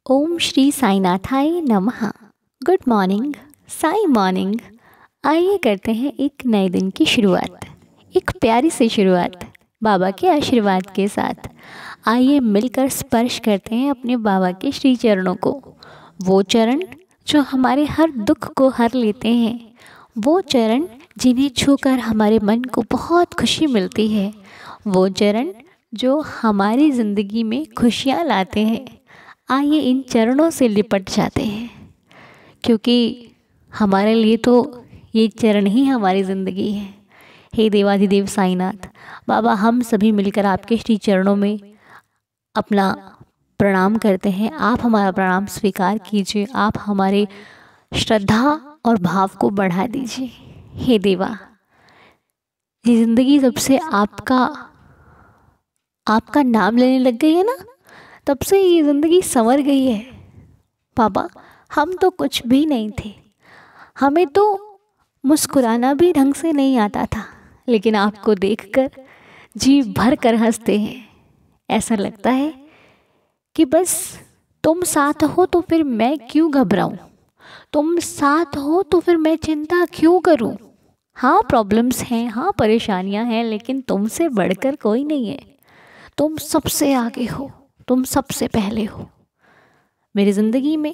ओम श्री साईनाथाय नमः। Good morning, Sai morning. आइए करते हैं एक नए दिन की शुरुआत, एक प्यारी सी शुरुआत बाबा के आशीर्वाद के साथ। आइए मिलकर स्पर्श करते हैं अपने बाबा के श्री चरणों को, वो चरण जो हमारे हर दुख को हर लेते हैं, वो चरण जिन्हें छूकर हमारे मन को बहुत खुशी मिलती है, वो चरण जो हमारी ज़िंदगी में खुशियाँ लाते हैं। आइए इन चरणों से लिपट जाते हैं, क्योंकि हमारे लिए तो ये चरण ही हमारी ज़िंदगी है। हे देवाधिदेव साईनाथ बाबा, हम सभी मिलकर आपके श्री चरणों में अपना प्रणाम करते हैं। आप हमारा प्रणाम स्वीकार कीजिए, आप हमारे श्रद्धा और भाव को बढ़ा दीजिए। हे देवा, ये ज़िंदगी जब से आपका नाम लेने लग गई है ना, तब से ये ज़िंदगी संवर गई है। बाबा, हम तो कुछ भी नहीं थे, हमें तो मुस्कुराना भी ढंग से नहीं आता था, लेकिन आपको देखकर जी भर कर हंसते हैं। ऐसा लगता है कि बस तुम साथ हो तो फिर मैं क्यों घबराऊं, तुम साथ हो तो फिर मैं चिंता क्यों करूं। हाँ, प्रॉब्लम्स हैं, हाँ परेशानियां हैं, लेकिन तुमसे बढ़कर कोई नहीं है। तुम सबसे आगे हो, तुम सबसे पहले हो। मेरी ज़िंदगी में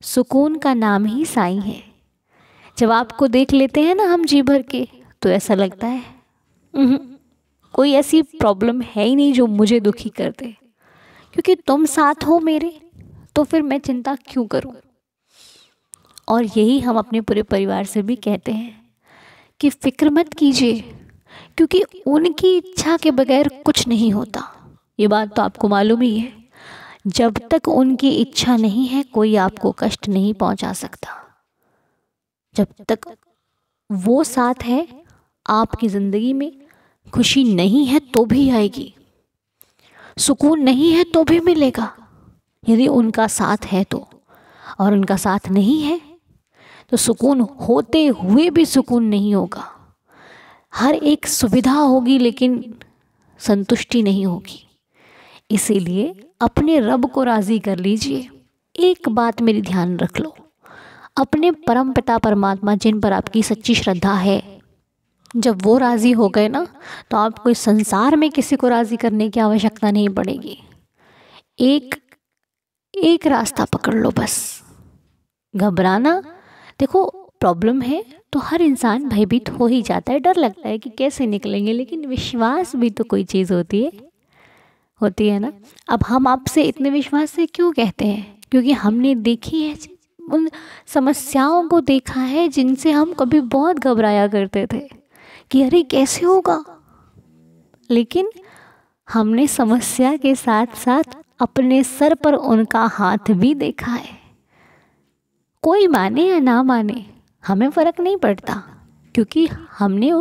सुकून का नाम ही साईं है। जब आपको देख लेते हैं ना हम जी भर के, तो ऐसा लगता है कोई ऐसी प्रॉब्लम है ही नहीं जो मुझे दुखी कर दे, क्योंकि तुम साथ हो मेरे, तो फिर मैं चिंता क्यों करूं। और यही हम अपने पूरे परिवार से भी कहते हैं कि फिक्र मत कीजिए, क्योंकि उनकी इच्छा के बगैर कुछ नहीं होता। ये बात तो आपको मालूम ही है। जब तक उनकी इच्छा नहीं है, कोई आपको कष्ट नहीं पहुंचा सकता। जब तक वो साथ है, आपकी ज़िंदगी में खुशी नहीं है तो भी आएगी, सुकून नहीं है तो भी मिलेगा, यदि उनका साथ है तो। और उनका साथ नहीं है तो सुकून होते हुए भी सुकून नहीं होगा। हर एक सुविधा होगी लेकिन संतुष्टि नहीं होगी। इसीलिए अपने रब को राज़ी कर लीजिए। एक बात मेरी ध्यान रख लो, अपने परम पिता परमात्मा जिन पर आपकी सच्ची श्रद्धा है, जब वो राज़ी हो गए ना, तो आपको इस संसार में किसी को राज़ी करने की आवश्यकता नहीं पड़ेगी। एक रास्ता पकड़ लो बस। घबराना, देखो प्रॉब्लम है तो हर इंसान भयभीत हो ही जाता है, डर लगता है कि कैसे निकलेंगे, लेकिन विश्वास भी तो कोई चीज़ होती है ना। अब हम आपसे इतने विश्वास से क्यों कहते हैं, क्योंकि हमने देखी है, उन समस्याओं को देखा है जिनसे हम कभी बहुत घबराया करते थे कि अरे कैसे होगा। लेकिन हमने समस्या के साथ साथ अपने सर पर उनका हाथ भी देखा है। कोई माने या ना माने, हमें फ़र्क नहीं पड़ता, क्योंकि हमने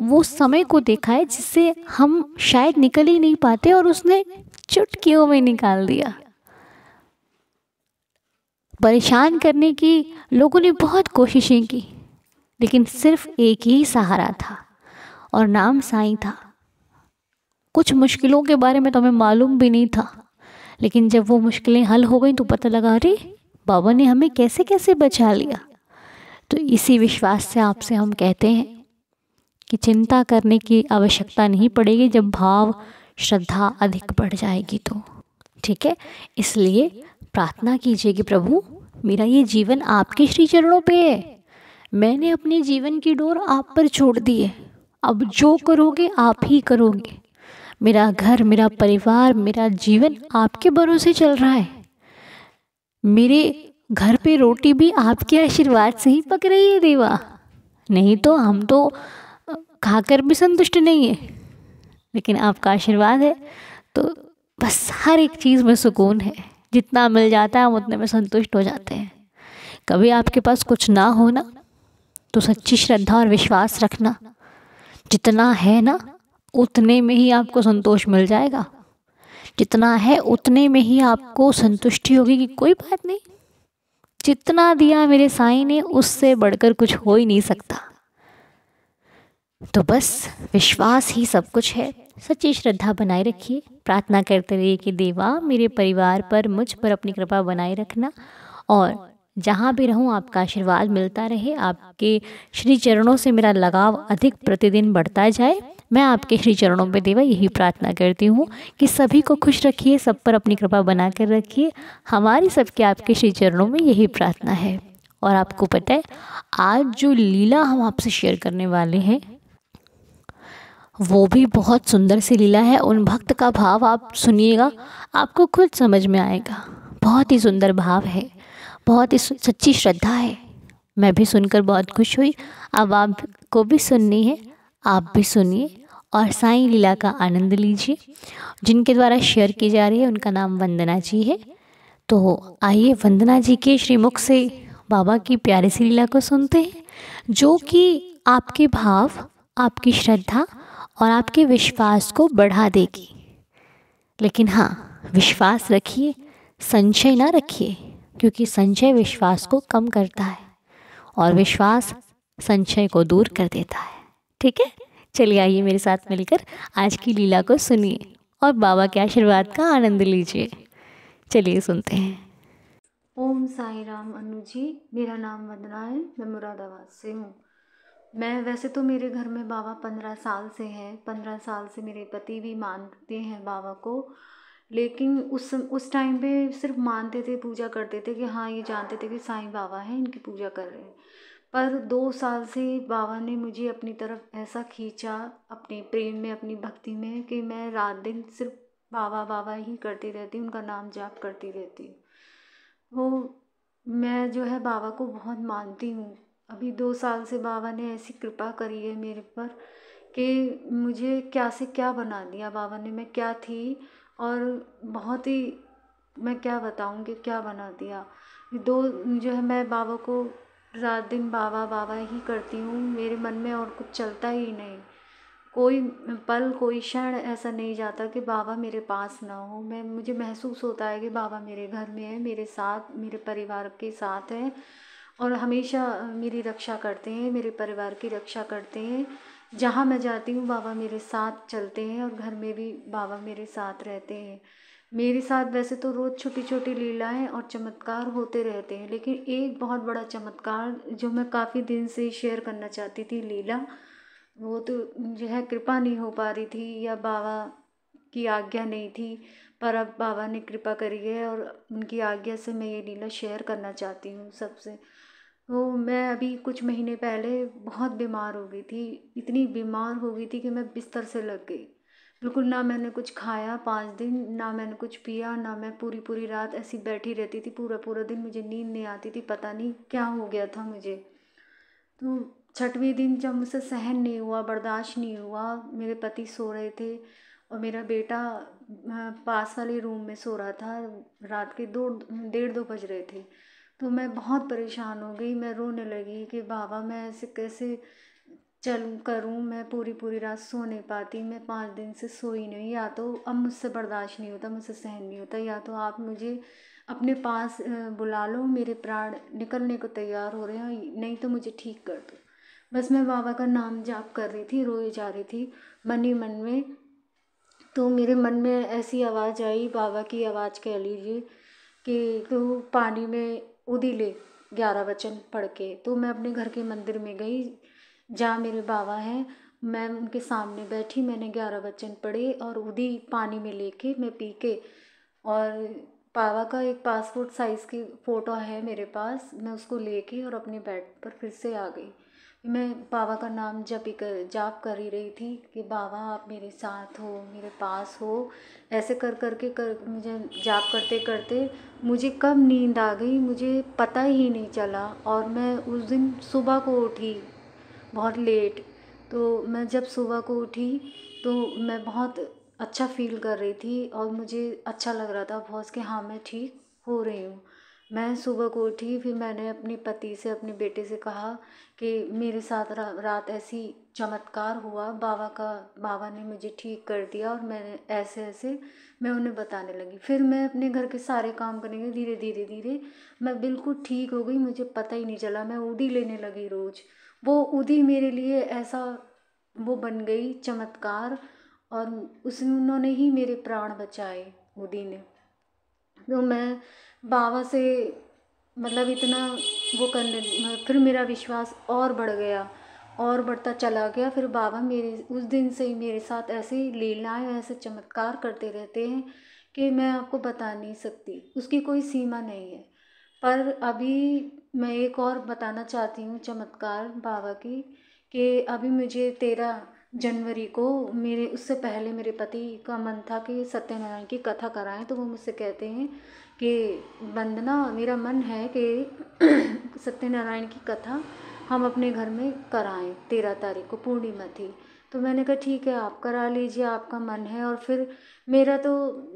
वो समय को देखा है जिससे हम शायद निकल ही नहीं पाते, और उसने चुटकियों में निकाल दिया। परेशान करने की लोगों ने बहुत कोशिशें की, लेकिन सिर्फ एक ही सहारा था और नाम साईं था। कुछ मुश्किलों के बारे में तो हमें मालूम भी नहीं था, लेकिन जब वो मुश्किलें हल हो गई तो पता लगा अरे बाबा ने हमें कैसे कैसे बचा लिया। तो इसी विश्वास से आपसे हम कहते हैं कि चिंता करने की आवश्यकता नहीं पड़ेगी जब भाव श्रद्धा अधिक बढ़ जाएगी तो। ठीक है, इसलिए प्रार्थना कीजिए कि प्रभु, मेरा ये जीवन आपके श्री चरणों पे है, मैंने अपने जीवन की डोर आप पर छोड़ दी है, अब जो करोगे आप ही करोगे। मेरा घर, मेरा परिवार, मेरा जीवन आपके भरोसे चल रहा है। मेरे घर पे रोटी भी आपके आशीर्वाद से ही पक रही है देवा, नहीं तो हम तो खाकर भी संतुष्ट नहीं है, लेकिन आपका आशीर्वाद है तो बस हर एक चीज़ में सुकून है। जितना मिल जाता है हम उतने में संतुष्ट हो जाते हैं। कभी आपके पास कुछ ना हो ना, तो सच्ची श्रद्धा और विश्वास रखना, जितना है ना उतने में ही आपको संतोष मिल जाएगा। जितना है उतने में ही आपको संतुष्टि होगी कि कोई बात नहीं, जितना दिया मेरे साईं ने उससे बढ़कर कुछ हो ही नहीं सकता। तो बस विश्वास ही सब कुछ है। सच्ची श्रद्धा बनाए रखिए। प्रार्थना करते रहिए कि देवा मेरे परिवार पर, मुझ पर अपनी कृपा बनाए रखना, और जहाँ भी रहूँ आपका आशीर्वाद मिलता रहे। आपके श्री चरणों से मेरा लगाव अधिक प्रतिदिन बढ़ता जाए। मैं आपके श्री चरणों में देवा यही प्रार्थना करती हूँ कि सभी को खुश रखिए, सब पर अपनी कृपा बना कर रखिए। हमारी सबके आपके श्री चरणों में यही प्रार्थना है। और आपको पता है, आज जो लीला हम आपसे शेयर करने वाले हैं वो भी बहुत सुंदर सी लीला है। उन भक्त का भाव आप सुनिएगा, आपको खुद समझ में आएगा। बहुत ही सुंदर भाव है, बहुत ही सच्ची श्रद्धा है। मैं भी सुनकर बहुत खुश हुई। अब आपको भी सुननी है, आप भी सुनिए और साईं लीला का आनंद लीजिए। जिनके द्वारा शेयर की जा रही है उनका नाम वंदना जी है। तो आइए वंदना जी के श्रीमुख से बाबा की प्यारी सी लीला को सुनते हैं, जो कि आपके भाव, आपकी श्रद्धा और आपके विश्वास को बढ़ा देगी। लेकिन हाँ, विश्वास रखिए, संशय ना रखिए, क्योंकि संशय विश्वास को कम करता है और विश्वास संशय को दूर कर देता है। ठीक है, चलिए आइए मेरे साथ मिलकर आज की लीला को सुनिए और बाबा के आशीर्वाद का आनंद लीजिए। चलिए सुनते हैं। ओम साई राम। अनु जी, मेरा नाम वंदना है, मैं मुरादाबाद से हूँ। मैं वैसे तो मेरे घर में बाबा 15 साल से हैं। 15 साल से मेरे पति भी मानते हैं बाबा को, लेकिन उस टाइम पे सिर्फ मानते थे, पूजा करते थे कि हाँ, ये जानते थे कि साईं बाबा हैं, इनकी पूजा कर रहे हैं। पर 2 साल से बाबा ने मुझे अपनी तरफ ऐसा खींचा, अपने प्रेम में, अपनी भक्ति में, कि मैं रात दिन सिर्फ बाबा बाबा ही करती रहती हूँ, उनका नाम जाप करती रहती हूँ। वो मैं जो है बाबा को बहुत मानती हूँ। अभी 2 साल से बाबा ने ऐसी कृपा करी है मेरे पर कि मुझे क्या से क्या बना दिया बाबा ने। मैं क्या थी और बहुत ही, मैं क्या बताऊँ कि क्या बना दिया। दो जो है, मैं बाबा को रात दिन बाबा बाबा ही करती हूँ। मेरे मन में और कुछ चलता ही नहीं। कोई पल, कोई क्षण ऐसा नहीं जाता कि बाबा मेरे पास ना हो। मुझे महसूस होता है कि बाबा मेरे घर में है, मेरे साथ, मेरे परिवार के साथ है और हमेशा मेरी रक्षा करते हैं, मेरे परिवार की रक्षा करते हैं। जहाँ मैं जाती हूँ बाबा मेरे साथ चलते हैं और घर में भी बाबा मेरे साथ रहते हैं। मेरे साथ वैसे तो रोज़ छोटी छोटी लीलाएं और चमत्कार होते रहते हैं, लेकिन एक बहुत बड़ा चमत्कार जो मैं काफ़ी दिन से शेयर करना चाहती थी लीला, वो तो जो है कृपा नहीं हो पा रही थी या बाबा की आज्ञा नहीं थी। पर अब बाबा ने कृपा करी है और उनकी आज्ञा से मैं ये लीला शेयर करना चाहती हूँ सबसे। तो मैं अभी कुछ महीने पहले बहुत बीमार हो गई थी। इतनी बीमार हो गई थी कि मैं बिस्तर से लग गई। बिल्कुल ना मैंने कुछ खाया 5 दिन, ना मैंने कुछ पिया, ना मैं पूरी पूरी रात ऐसी बैठी रहती थी। पूरा पूरा दिन मुझे नींद नहीं आती थी, पता नहीं क्या हो गया था मुझे। तो 6वें दिन जब मुझसे सहन नहीं हुआ, बर्दाश्त नहीं हुआ, मेरे पति सो रहे थे और मेरा बेटा पास वाले रूम में सो रहा था। रात के 2 डेढ़ 2 बज रहे थे। तो मैं बहुत परेशान हो गई। मैं रोने लगी कि बाबा मैं ऐसे कैसे चलूँ करूँ। मैं पूरी पूरी रात सो नहीं पाती। मैं 5 दिन से सोई नहीं। या तो अब मुझसे बर्दाश्त नहीं होता, मुझसे सहन नहीं होता, या तो आप मुझे अपने पास बुला लो। मेरे प्राण निकलने को तैयार हो रहे हैं, नहीं तो मुझे ठीक कर दो। बस मैं बाबा का नाम जाप कर रही थी, रोए जा रही थी मन ही मन में। तो मेरे मन में ऐसी आवाज़ आई, बाबा की आवाज़ कह लीजिए, कि तू पानी में उदी ले 11 वचन पढ़ के। तो मैं अपने घर के मंदिर में गई जहाँ मेरे बाबा हैं। मैं उनके सामने बैठी, मैंने 11 वचन पढ़े और उदी पानी में लेके मैं पी के, और बाबा का एक पासपोर्ट साइज़ की फ़ोटो है मेरे पास, मैं उसको लेके और अपने बेड पर फिर से आ गई। मैं बाबा का नाम जाप कर ही रही थी कि बाबा आप मेरे साथ हो, मेरे पास हो। ऐसे कर मुझे जाप करते करते मुझे कब नींद आ गई मुझे पता ही नहीं चला। और मैं उस दिन सुबह को उठी बहुत लेट। तो मैं जब सुबह को उठी तो मैं बहुत अच्छा फ़ील कर रही थी और मुझे अच्छा लग रहा था बहुत कि हाँ मैं ठीक हो रही हूँ। मैं सुबह को उठी, फिर मैंने अपने पति से, अपने बेटे से कहा कि मेरे साथ रात ऐसी चमत्कार हुआ, बाबा ने मुझे ठीक कर दिया। और मैंने ऐसे ऐसे मैं उन्हें बताने लगी। फिर मैं अपने घर के सारे काम करने लगी। धीरे धीरे धीरे मैं बिल्कुल ठीक हो गई, मुझे पता ही नहीं चला। मैं उदी लेने लगी रोज़। वो उदी मेरे लिए ऐसा वो बन गई चमत्कार। और उन्होंने ही मेरे प्राण बचाए मोदी ने। तो मैं बाबा से मतलब इतना वो करने, फिर मेरा विश्वास और बढ़ गया और बढ़ता चला गया। फिर बाबा मेरे उस दिन से ही मेरे साथ ऐसे लीलाएं, ऐसे चमत्कार करते रहते हैं कि मैं आपको बता नहीं सकती, उसकी कोई सीमा नहीं है। पर अभी मैं एक और बताना चाहती हूँ चमत्कार बाबा की, कि अभी मुझे 13 जनवरी को, मेरे उससे पहले मेरे पति का मन था कि सत्यनारायण की कथा कराएं। तो वो मुझसे कहते हैं कि वंदना, मेरा मन है कि सत्यनारायण की कथा हम अपने घर में कराएं, 13 तारीख को पूर्णिमा थी। तो मैंने कहा ठीक है, आप करा लीजिए, आपका मन है। और फिर मेरा तो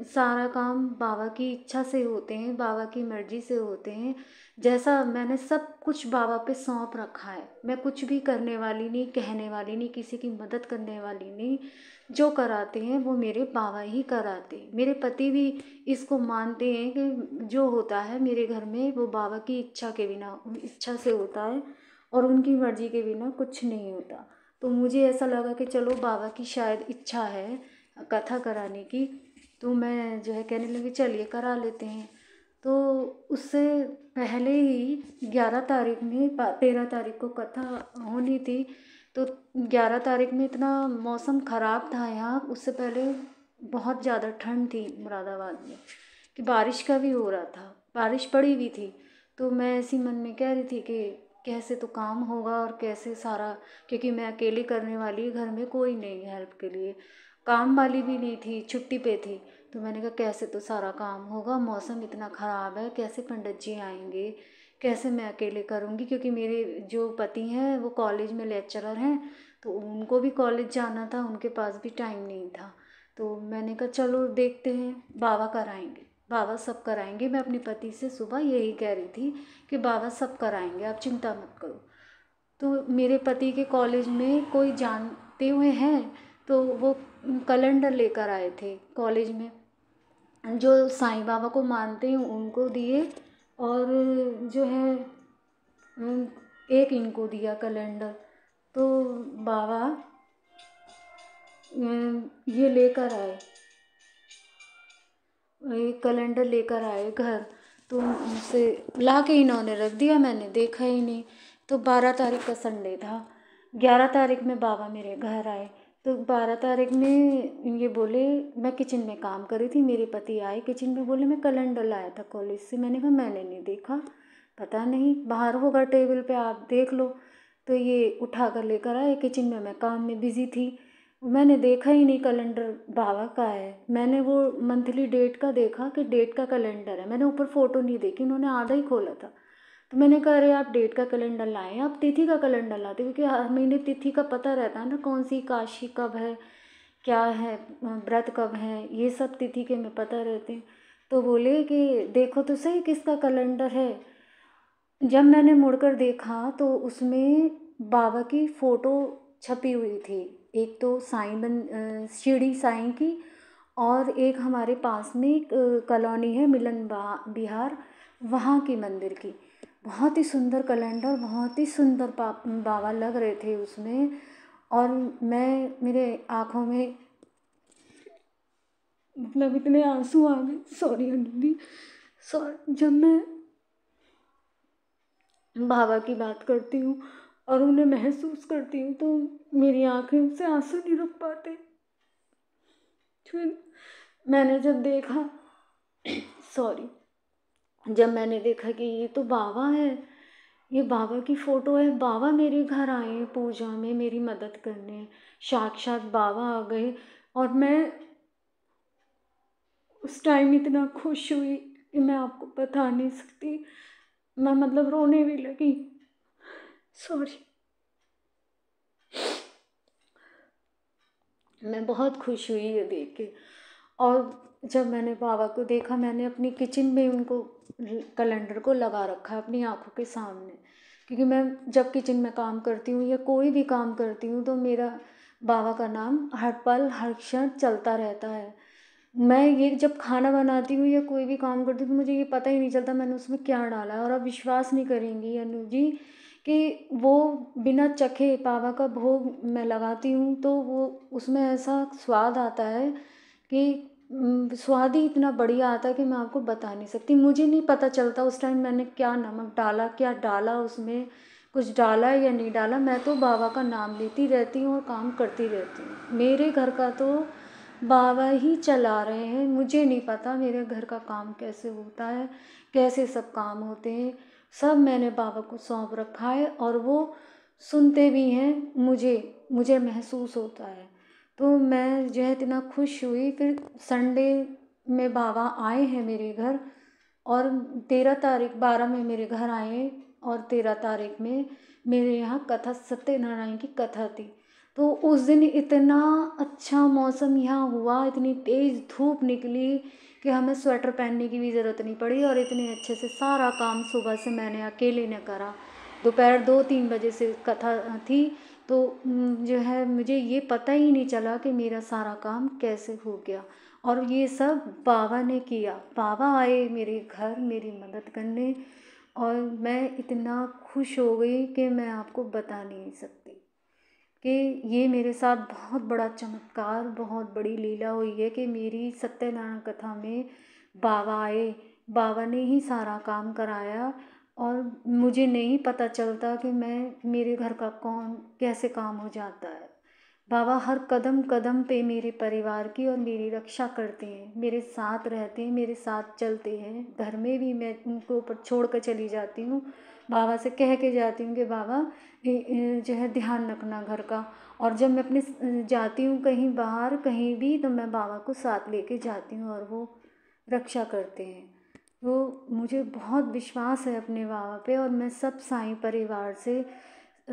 सारा काम बाबा की इच्छा से होते हैं, बाबा की मर्जी से होते हैं। जैसा मैंने सब कुछ बाबा पे सौंप रखा है, मैं कुछ भी करने वाली नहीं, कहने वाली नहीं, किसी की मदद करने वाली नहीं। जो कराते हैं वो मेरे बाबा ही कराते हैं। मेरे पति भी इसको मानते हैं कि जो होता है मेरे घर में वो बाबा की इच्छा के बिना, इच्छा से होता है और उनकी मर्जी के बिना कुछ नहीं होता। तो मुझे ऐसा लगा कि चलो बाबा की शायद इच्छा है कथा कराने की, तो मैं जो है कहने लगी चलिए करा लेते हैं। तो उससे पहले ही 11 तारीख में 13 तारीख को कथा होनी थी। तो 11 तारीख में इतना मौसम ख़राब था यहाँ, उससे पहले बहुत ज़्यादा ठंड थी मुरादाबाद में, कि बारिश का भी हो रहा था, बारिश पड़ी भी थी। तो मैं ऐसी मन में कह रही थी कि कैसे तो काम होगा और कैसे सारा, क्योंकि मैं अकेले करने वाली, घर में कोई नहीं है हेल्प के लिए, काम वाली भी नहीं थी, छुट्टी पे थी। तो मैंने कहा कैसे तो सारा काम होगा, मौसम इतना ख़राब है, कैसे पंडित जी आएंगे, कैसे मैं अकेले करूँगी, क्योंकि मेरे जो पति हैं वो कॉलेज में लेक्चरर हैं, तो उनको भी कॉलेज जाना था, उनके पास भी टाइम नहीं था। तो मैंने कहा चलो देखते हैं, बाबा कराएंगे, बाबा सब कराएंगे। मैं अपने पति से सुबह यही कह रही थी कि बाबा सब कराएंगे, आप चिंता मत करो। तो मेरे पति के कॉलेज में कोई जानते हुए हैं, तो वो कैलेंडर लेकर आए थे कॉलेज में, जो साईं बाबा को मानते हैं उनको दिए, और जो है एक इनको दिया कैलेंडर। तो बाबा ये लेकर आए, एक कैलेंडर लेकर आए घर। तो उनसे ला के इन्होंने रख दिया, मैंने देखा ही नहीं। तो 12 तारीख का संडे था, 11 तारीख में बाबा मेरे घर आए। तो 12 तारीख में ये बोले, मैं किचन में काम कर रही थी, मेरे पति आए किचन में, बोले मैं कैलेंडर लाया था कॉलेज से। मैंने कहा मैंने नहीं देखा, पता नहीं, बाहर होगा टेबल पे, आप देख लो। तो ये उठा कर लेकर आए, किचन में मैं काम में बिज़ी थी, मैंने देखा ही नहीं कैलेंडर बाबा का है। मैंने वो मंथली डेट का देखा कि डेट का कैलेंडर है, मैंने ऊपर फ़ोटो नहीं देखी, उन्होंने आधा ही खोला था। तो मैंने कहा अरे आप डेट का कैलेंडर लाएं, आप तिथि का कैलेंडर लाते, क्योंकि हर महीने तिथि का पता रहता है ना, कौन सी काशी कब है, क्या है, व्रत कब है, ये सब तिथि के में पता रहते हैं। तो बोले कि देखो तो सही किसका कैलेंडर है। जब मैंने मुड़कर देखा तो उसमें बाबा की फ़ोटो छपी हुई थी, एक तो शिरडी साईं की, और एक हमारे पास में एक कॉलोनी है मिलन बिहार, वहाँ की मंदिर की। बहुत ही सुंदर कैलेंडर, बहुत ही सुंदर बाबा लग रहे थे उसमें। और मेरे आँखों में मतलब इतने आंसू आ गए, सॉरी अनुदी, सॉरी, जब मैं बाबा की बात करती हूँ और उन्हें महसूस करती हूँ तो मेरी आँखें से आंसू नहीं रुक पाते। फिर मैंने जब देखा सॉरी, जब मैंने देखा कि ये तो बाबा है, ये बाबा की फ़ोटो है, बाबा मेरे घर आए हैं पूजा में मेरी मदद करने, साक्षात बाबा आ गए। और मैं उस टाइम इतना खुश हुई कि मैं आपको बता नहीं सकती, मैं मतलब रोने भी लगी, सॉरी। मैं बहुत खुश हुई ये देख के। और जब मैंने बाबा को देखा, मैंने अपनी किचन में उनको कैलेंडर को लगा रखा है अपनी आँखों के सामने, क्योंकि मैं जब किचन में काम करती हूँ या कोई भी काम करती हूँ तो मेरा बाबा का नाम हर पल हर क्षण चलता रहता है। मैं ये जब खाना बनाती हूँ या कोई भी काम करती हूँ तो मुझे ये पता ही नहीं चलता मैंने उसमें क्या डाला है। और आप विश्वास नहीं करेंगी अनु जी कि वो बिना चखे बाबा का भोग मैं लगाती हूँ तो वो उसमें ऐसा स्वाद आता है कि स्वाद ही इतना बढ़िया आता है कि मैं आपको बता नहीं सकती। मुझे नहीं पता चलता उस टाइम मैंने क्या नमक डाला, क्या डाला, उसमें कुछ डाला या नहीं डाला। मैं तो बाबा का नाम लेती रहती हूँ और काम करती रहती हूँ। मेरे घर का तो बाबा ही चला रहे हैं। मुझे नहीं पता मेरे घर का काम कैसे होता है, कैसे सब काम होते हैं। सब मैंने बाबा को सौंप रखा है और वो सुनते भी हैं। मुझे महसूस होता है। तो मैं जो है इतना खुश हुई। फिर संडे में बाबा आए हैं मेरे घर और 13 तारीख 12 में मेरे घर आए और 13 तारीख में मेरे यहाँ कथा, सत्यनारायण की कथा थी। तो उस दिन इतना अच्छा मौसम यहाँ हुआ, इतनी तेज़ धूप निकली कि हमें स्वेटर पहनने की भी ज़रूरत नहीं पड़ी और इतने अच्छे से सारा काम सुबह से मैंने अकेले ने करा। दोपहर 2-3 बजे से कथा थी तो जो है मुझे ये पता ही नहीं चला कि मेरा सारा काम कैसे हो गया। और ये सब बाबा ने किया। बाबा आए मेरे घर मेरी मदद करने और मैं इतना खुश हो गई कि मैं आपको बता नहीं सकती कि ये मेरे साथ बहुत बड़ा चमत्कार, बहुत बड़ी लीला हुई है कि मेरी सत्यनारायण कथा में बाबा आए। बाबा ने ही सारा काम कराया और मुझे नहीं पता चलता कि मेरे घर का कौन कैसे काम हो जाता है। बाबा हर कदम कदम पे मेरे परिवार की और मेरी रक्षा करते हैं, मेरे साथ रहते हैं, मेरे साथ चलते हैं। घर में भी मैं उनको ऊपर छोड़ कर चली जाती हूँ, बाबा से कह के जाती हूँ कि बाबा जो है ध्यान रखना घर का। और जब मैं अपने जाती हूँ कहीं बाहर कहीं भी तो मैं बाबा को साथ लेके जाती हूँ और वो रक्षा करते हैं। तो मुझे बहुत विश्वास है अपने बाबा पे और मैं सब साईं परिवार से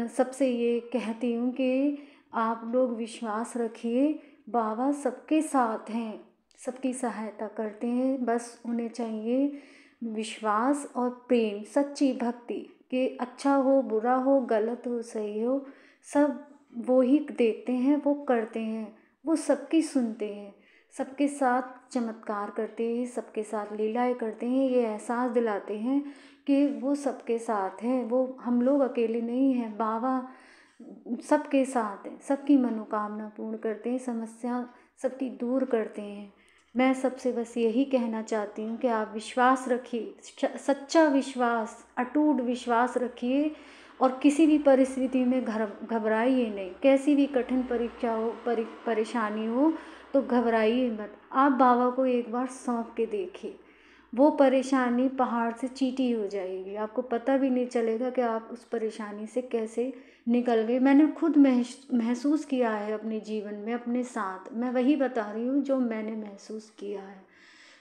सबसे ये कहती हूँ कि आप लोग विश्वास रखिए। बाबा सबके साथ हैं, सबकी सहायता करते हैं। बस उन्हें चाहिए विश्वास और प्रेम, सच्ची भक्ति कि अच्छा हो बुरा हो गलत हो सही हो सब वो ही देखते हैं, वो करते हैं। वो सबकी सुनते हैं, सबके साथ चमत्कार करते हैं, सबके साथ लीलाएं करते हैं। ये एहसास दिलाते हैं कि वो सबके साथ हैं, वो हम लोग अकेले नहीं हैं। बाबा सबके साथ हैं, सबकी मनोकामना पूर्ण करते हैं, समस्या सबकी दूर करते हैं। मैं सबसे बस यही कहना चाहती हूँ कि आप विश्वास रखिए, सच्चा विश्वास, अटूट विश्वास रखिए और किसी भी परिस्थिति में घबराइए नहीं। कैसी भी कठिन परीक्षा हो, परेशानी हो तो घबराइए मत। आप बाबा को एक बार सौंप के देखिए, वो परेशानी पहाड़ से चींटी हो जाएगी। आपको पता भी नहीं चलेगा कि आप उस परेशानी से कैसे निकल गए। मैंने खुद महसूस किया है अपने जीवन में अपने साथ। मैं वही बता रही हूँ जो मैंने महसूस किया है।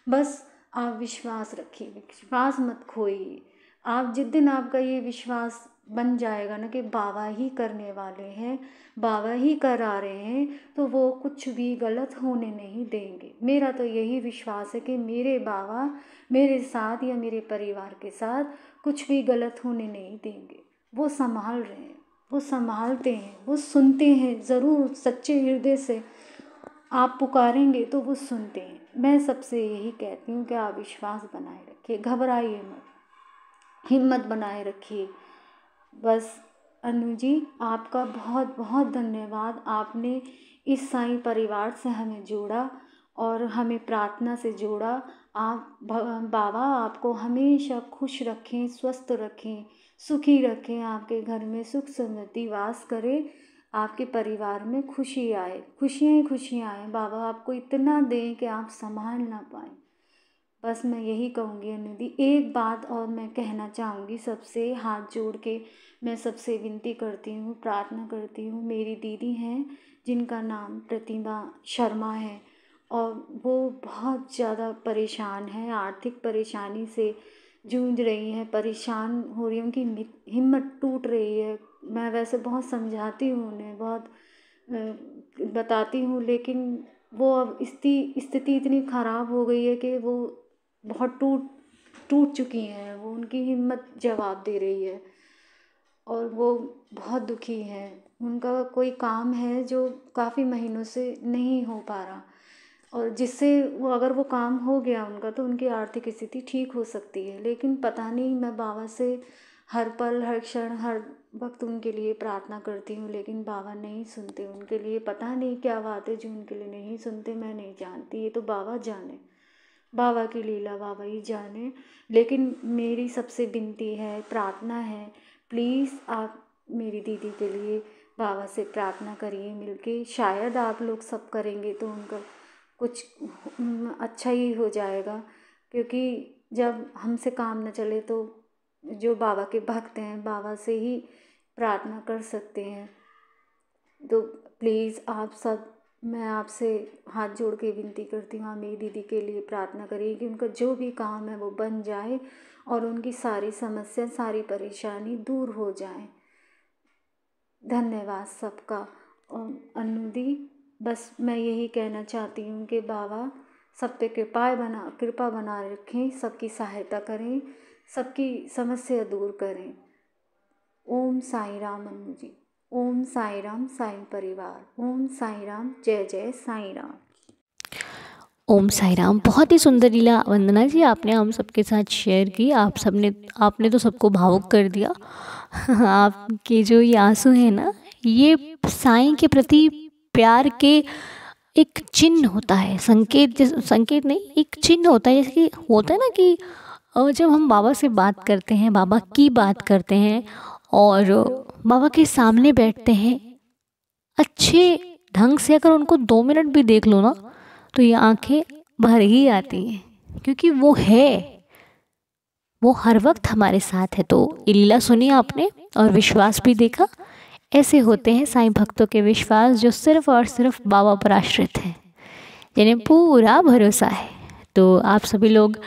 बस आप विश्वास रखिए, विश्वास मत खोइए। आप जिस दिन आपका ये विश्वास बन जाएगा ना कि बाबा ही करने वाले हैं, बाबा ही करा रहे हैं, तो वो कुछ भी गलत होने नहीं देंगे। मेरा तो यही विश्वास है कि मेरे बाबा मेरे साथ या मेरे परिवार के साथ कुछ भी गलत होने नहीं देंगे। वो संभाल रहे हैं, वो संभालते हैं, वो सुनते हैं ज़रूर। सच्चे हृदय से आप पुकारेंगे तो वो सुनते हैं। मैं सबसे यही कहती हूँ कि आप विश्वास बनाए रखिए, घबराइए मत, हिम्मत बनाए रखिए। बस अनु जी आपका बहुत बहुत धन्यवाद। आपने इस साईं परिवार से हमें जोड़ा और हमें प्रार्थना से जोड़ा। आप बाबा आपको हमेशा खुश रखें, स्वस्थ रखें, सुखी रखें। आपके घर में सुख समृद्धि वास करे, आपके परिवार में खुशी आए, खुशियाँ ही खुशियाँ आए। बाबा आपको इतना दें कि आप संभाल ना पाएँ। बस मैं यही कहूँगी अनिधि। एक बात और मैं कहना चाहूँगी, सबसे हाथ जोड़ के मैं सबसे विनती करती हूँ, प्रार्थना करती हूँ। मेरी दीदी हैं जिनका नाम प्रतिभा शर्मा है और वो बहुत ज़्यादा परेशान है, आर्थिक परेशानी से जूझ रही हैं, परेशान हो रही हैं, उनकी हिम्मत टूट रही है। मैं वैसे बहुत समझाती हूँ उन्हें, बहुत बताती हूँ, लेकिन वो अब स्थिति इतनी ख़राब हो गई है कि वो बहुत टूट चुकी हैं। वो उनकी हिम्मत जवाब दे रही है और वो बहुत दुखी हैं। उनका कोई काम है जो काफ़ी महीनों से नहीं हो पा रहा और जिससे वो अगर वो काम हो गया उनका तो उनकी आर्थिक स्थिति ठीक हो सकती है। लेकिन पता नहीं, मैं बाबा से हर पल हर क्षण हर वक्त उनके लिए प्रार्थना करती हूँ, लेकिन बाबा नहीं सुनते। उनके लिए पता नहीं क्या बात है जो उनके लिए नहीं सुनते, मैं नहीं जानती, ये तो बाबा जाने, बाबा की लीला बाबा ही जाने। लेकिन मेरी सबसे विनती है, प्रार्थना है, प्लीज़ आप मेरी दीदी के लिए बाबा से प्रार्थना करिए मिलके। शायद आप लोग सब करेंगे तो उनका कुछ अच्छा ही हो जाएगा, क्योंकि जब हमसे काम न चले तो जो बाबा के भक्त हैं बाबा से ही प्रार्थना कर सकते हैं। तो प्लीज़ आप सब, मैं आपसे हाथ जोड़ के विनती करती हूँ, आप मेरी दीदी के लिए प्रार्थना करिए कि उनका जो भी काम है वो बन जाए और उनकी सारी समस्या सारी परेशानी दूर हो जाए। धन्यवाद सबका। और अन्नू दी, बस मैं यही कहना चाहती हूँ कि बाबा सब पे कृपा बना रखें, सबकी सहायता करें, सबकी समस्या दूर करें। ओम साई राम अन्नू जी। ओम साई राम साई परिवार। ओम साई राम। जय जय साई राम। ओम साई राम। बहुत ही सुंदर लीला वंदना जी आपने हम सबके साथ शेयर की। आपने तो सबको भावुक कर दिया। आपके जो ये आंसू हैं ना, ये साईं के प्रति प्यार के एक चिन्ह होता है, संकेत नहीं, एक चिन्ह होता है। जैसे कि होता है ना कि जब हम बाबा से बात करते हैं, बाबा की बात करते हैं और बाबा के सामने बैठते हैं, अच्छे ढंग से अगर उनको 2 मिनट भी देख लो ना तो ये आंखें भर ही आती हैं, क्योंकि वो हर वक्त हमारे साथ है। तो ये लीला सुनी आपने और विश्वास भी देखा। ऐसे होते हैं साईं भक्तों के विश्वास, जो सिर्फ और सिर्फ बाबा पर आश्रित हैं, जिन्हें पूरा भरोसा है। तो आप सभी लोग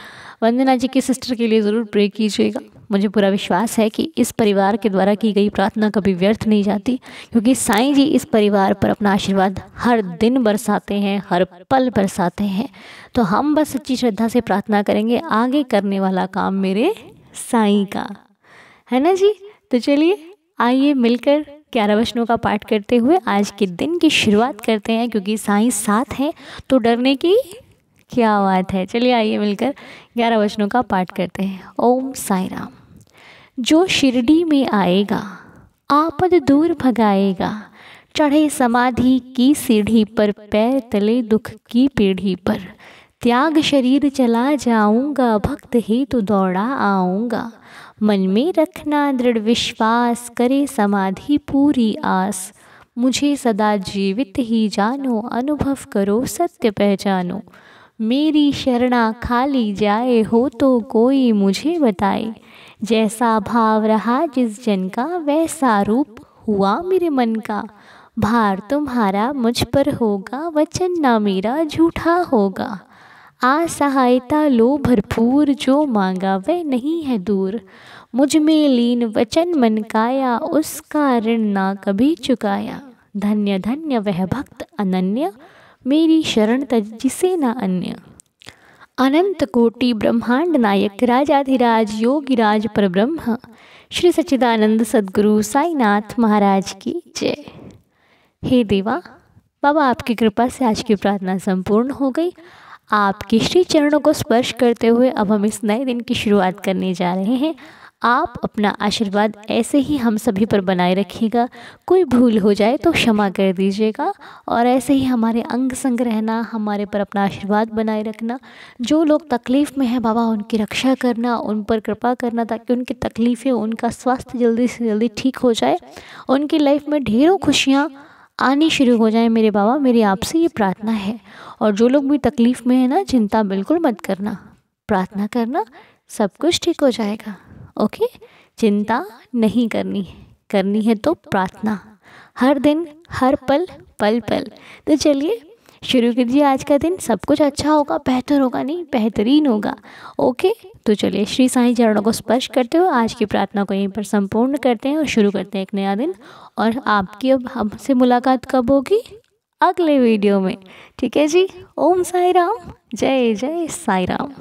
वंदना जी की सिस्टर के लिए ज़रूर प्रे कीजिएगा। मुझे पूरा विश्वास है कि इस परिवार के द्वारा की गई प्रार्थना कभी व्यर्थ नहीं जाती, क्योंकि साईं जी इस परिवार पर अपना आशीर्वाद हर दिन बरसाते हैं, हर पल बरसाते हैं। तो हम बस सच्ची श्रद्धा से प्रार्थना करेंगे, आगे करने वाला काम मेरे साईं का है ना जी। तो चलिए आइए मिलकर 11 वचनों का पाठ करते हुए आज के दिन की शुरुआत करते हैं, क्योंकि साईं साथ हैं तो डरने की क्या बात है। चलिए आइए मिलकर 11 वचनों का पाठ करते हैं। ओम साई राम। जो शिरडी में आएगा आपद दूर भगाएगा, चढ़े समाधि की सीढ़ी पर, पैर तले दुख की पीढ़ी पर, त्याग शरीर चला जाऊंगा, भक्त ही तो दौड़ा आऊंगा, मन में रखना दृढ़ विश्वास, करे समाधि पूरी आस, मुझे सदा जीवित ही जानो, अनुभव करो सत्य पहचानो, मेरी शरणा खाली जाए हो तो कोई मुझे बताए, जैसा भाव रहा जिस जन का वैसा रूप हुआ मेरे मन का, भार तुम्हारा मुझ पर होगा, वचन ना मेरा झूठा होगा, असहायता लो भरपूर, जो मांगा वह नहीं है दूर, मुझ में लीन वचन मन काया, उसका ऋण ना कभी चुकाया, धन्य धन्य वह भक्त अनन्य, मेरी शरण तज जिसे न अन्य, अनंत कोटि ब्रह्मांड नायक, राजाधिराज योगिराज परब्रह्म, श्री सच्चिदानंद सद्गुरु साईनाथ महाराज की जय। हे देवा, बाबा आपकी कृपा से आज की प्रार्थना संपूर्ण हो गई। आपके श्री चरणों को स्पर्श करते हुए अब हम इस नए दिन की शुरुआत करने जा रहे हैं। आप अपना आशीर्वाद ऐसे ही हम सभी पर बनाए रखिएगा। कोई भूल हो जाए तो क्षमा कर दीजिएगा, और ऐसे ही हमारे अंग संग रहना, हमारे पर अपना आशीर्वाद बनाए रखना। जो लोग तकलीफ़ में हैं बाबा, उनकी रक्षा करना, उन पर कृपा करना, ताकि उनकी तकलीफ़ें, उनका स्वास्थ्य जल्दी से जल्दी ठीक हो जाए, उनकी लाइफ में ढेरों खुशियाँ आनी शुरू हो जाए। मेरे बाबा, मेरी आपसे ये प्रार्थना है। और जो लोग भी तकलीफ़ में है ना, चिंता बिल्कुल मत करना, प्रार्थना करना, सब कुछ ठीक हो जाएगा। ओके, चिंता नहीं करनी है तो प्रार्थना, हर दिन हर पल पल पल। तो चलिए शुरू कीजिए आज का दिन। सब कुछ अच्छा होगा, बेहतर होगा, नहीं बेहतरीन होगा। ओके, तो चलिए श्री साईं चरणों को स्पर्श करते हुए आज की प्रार्थना को यहीं पर संपूर्ण करते हैं और शुरू करते हैं एक नया दिन। और आपकी अब हमसे मुलाकात कब होगी? अगले वीडियो में। ठीक है जी। ओम साई राम। जय जय साई राम।